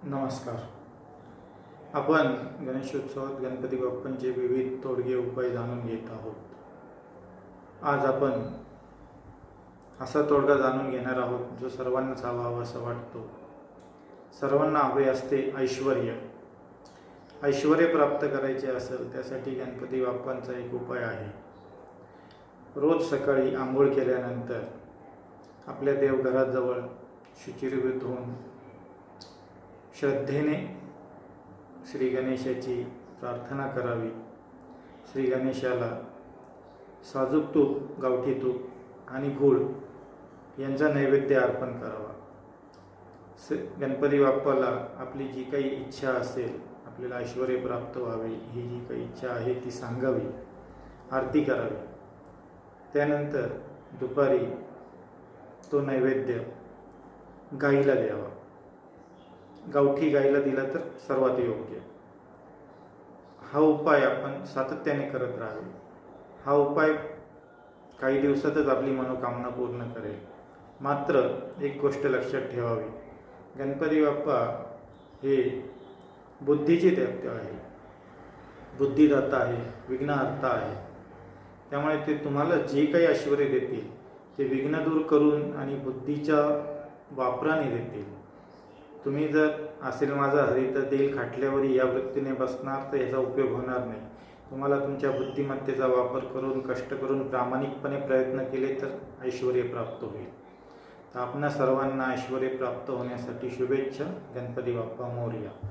नमस्कार. आपण गणेशोत्सवात गणपती बाप्पांचे विविध तोडगे उपाय जाणून घेत आहोत. आज आपण असा तोडगा जाणून घेणार आहोत जो सर्वांनाच हवा असं वाटतो. सर्वांना हवे असते ऐश्वर्य. ऐश्वर्य प्राप्त करायचे असेल त्यासाठी गणपती बाप्पांचा एक उपाय आहे. रोज सकाळी आंघोळ केल्यानंतर आपल्या देवघराजवळ शुचिर्भूत होऊन श्रद्धेने श्री गणेशाची प्रार्थना करावी. श्री गणेशाला साजूक तूप, गावठी तूप आणि गूळ यांचा नैवेद्य अर्पण करावा. गणपती बाप्पाला आपली जी काही इच्छा असेल, आपल्याला ऐश्वर्य प्राप्त व्हावे ही जी काही इच्छा आहे ती सांगावी, आरती करावी. त्यानंतर दुपारी तो नैवेद्य गाईला द्यावा. गावठी गाईला दिला तर सर्वात योग्य. हा उपाय आपण सातत्याने करत राहावे. हा उपाय काही दिवसातच आपली मनोकामना पूर्ण करेल. मात्र एक गोष्ट लक्षात ठेवावी, गणपती बाप्पा हे बुद्धीचे देवता आहे, बुद्धिदाता आहे, विघ्नहर्ता आहे. त्यामुळे ते तुम्हाला जे काही ऐश्वर्य देतील ते विघ्न दूर करून आणि बुद्धीच्या वापराने देतील. तुम्ही जर असेल माझा हरी तर देईल खाटल्यावरी या वृत्तीने बसणार तर याचा उपयोग होणार नाही. तुम्हाला तुमच्या बुद्धिमत्तेचा वापर करून, कष्ट करून, प्रामाणिकपणे प्रयत्न केले तर ऐश्वर्य प्राप्त होईल. तर आपणा सर्वांना ऐश्वर्य प्राप्त होण्यासाठी शुभेच्छा. गणपती बाप्पा मोरया.